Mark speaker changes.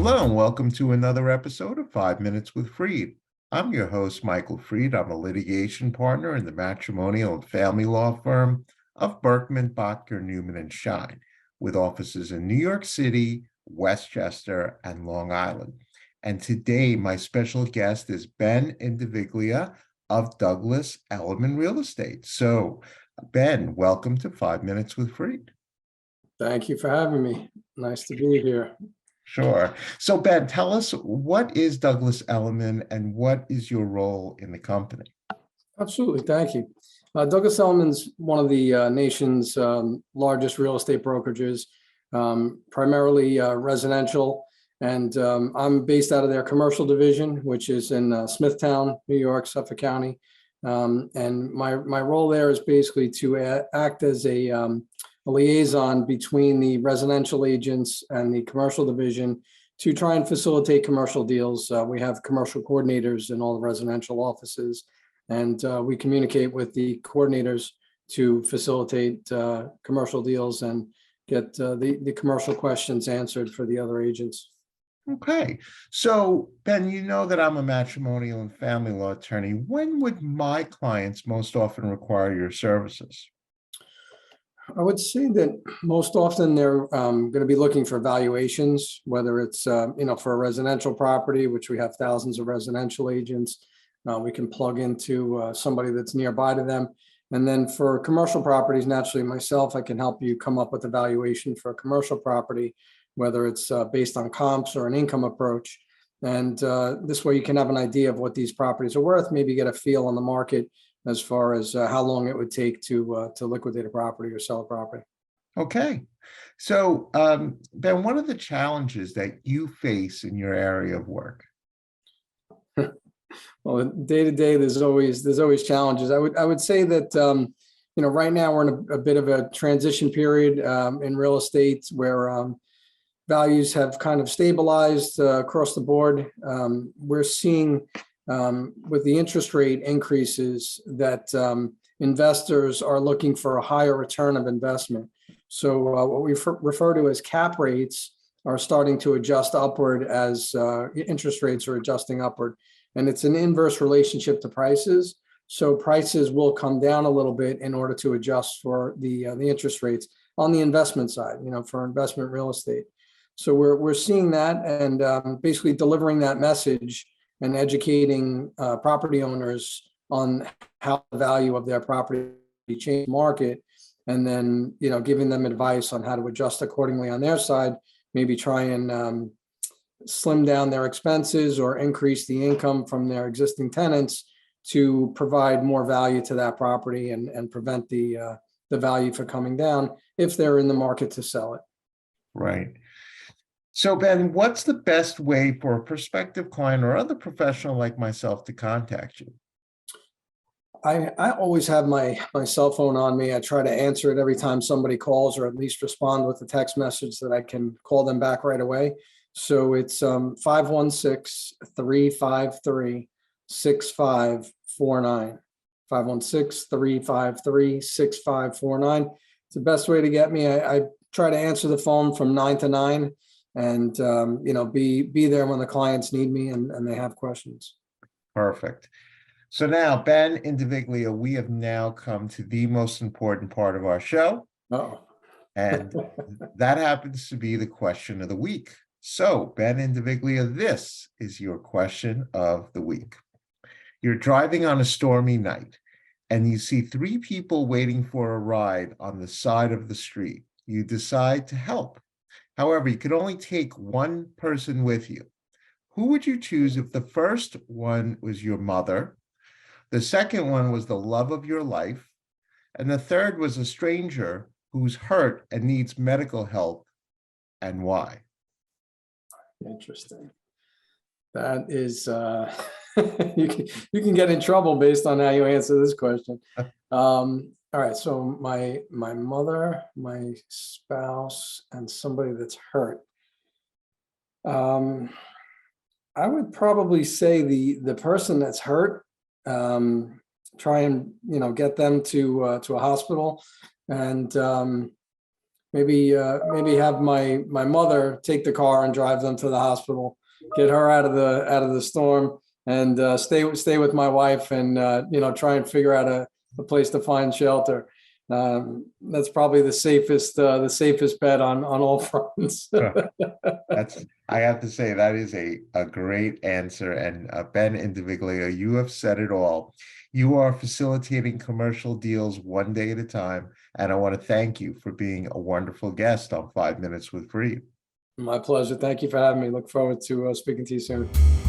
Speaker 1: Hello and welcome to another episode of 5 Minutes with Freed. I'm your host, Michael Freed. I'm a litigation partner in the matrimonial and family law firm of Berkman, Botker, Newman, and Shine, with offices in New York City, Westchester, and Long Island. And today, my special guest is Ben Indiviglia of Douglas Elliman Real Estate. So, Ben, welcome to 5 Minutes with Freed.
Speaker 2: Thank you for having me. Nice to be here.
Speaker 1: Sure. So, Ben, tell us, what is Douglas Elliman and what is your role in the company?
Speaker 2: Absolutely. Thank you. Douglas Elliman's one of the nation's largest real estate brokerages, primarily residential. And I'm based out of their commercial division, which is in Smithtown, New York, Suffolk County. And my role there is basically to act as a liaison between the residential agents and the commercial division to try and facilitate commercial deals. We have commercial coordinators in all the residential offices, and we communicate with the coordinators to facilitate commercial deals and get the commercial questions answered for the other agents.
Speaker 1: Okay. So, Ben, you know that I'm a matrimonial and family law attorney. When would my clients most often require your services?
Speaker 2: I would say that most often they're going to be looking for valuations, whether it's for a residential property, which we have thousands of residential agents. We can plug into somebody that's nearby to them. And then for commercial properties, naturally myself, I can help you come up with a valuation for a commercial property, whether it's based on comps or an income approach. And this way you can have an idea of what these properties are worth, maybe get a feel on the market as far as how long it would take to liquidate a property or sell a property.
Speaker 1: Okay. So, Ben, what are the challenges that you face in your area of work?
Speaker 2: Well, day to day, there's always challenges. I would say that right now we're in a bit of a transition period in real estate where values have kind of stabilized across the board. We're seeing with the interest rate increases that investors are looking for a higher return of investment. So what we refer to as cap rates are starting to adjust upward as interest rates are adjusting upward. And it's an inverse relationship to prices. So prices will come down a little bit in order to adjust for the interest rates on the investment side, for investment real estate. So we're seeing that and basically delivering that message and educating property owners on how the value of their property change market, and then giving them advice on how to adjust accordingly on their side, maybe try and slim down their expenses or increase the income from their existing tenants to provide more value to that property and prevent the value from coming down if they're in the market to sell it.
Speaker 1: Right. So, Ben, what's the best way for a prospective client or other professional like myself to contact you?
Speaker 2: I always have my cell phone on me. I try to answer it every time somebody calls, or at least respond with a text message that I can call them back right away. So it's 516-353-6549. 516-353-6549. It's the best way to get me. I try to answer the phone from 9 to 9. And be there when the clients need me and they have questions.
Speaker 1: Perfect. So now, Ben Indiviglia, we have now come to the most important part of our show.
Speaker 2: Uh-oh.
Speaker 1: And that happens to be the question of the week. So, Ben Indiviglia, this is your question of the week. You're driving on a stormy night and you see 3 people waiting for a ride on the side of the street. You decide to help. However, you could only take one person with you. Who would you choose if the first one was your mother, the second one was the love of your life, and the third was a stranger who's hurt and needs medical help, and why?
Speaker 2: Interesting. That is, you can get in trouble based on how you answer this question. All right, so my mother, my spouse, and somebody that's hurt. I would probably say the person that's hurt. Try and get them to a hospital, and maybe have my mother take the car and drive them to the hospital, get her out of the storm, and stay with my wife, and try and figure out a place to find shelter. That's probably the safest bet on all fronts.
Speaker 1: I have to say that is a great answer. And Ben Indiviglia, you have said it all. You are facilitating commercial deals one day at a time. And I want to thank you for being a wonderful guest on 5 Minutes with Reed.
Speaker 2: My pleasure. Thank you for having me. Look forward to speaking to you soon.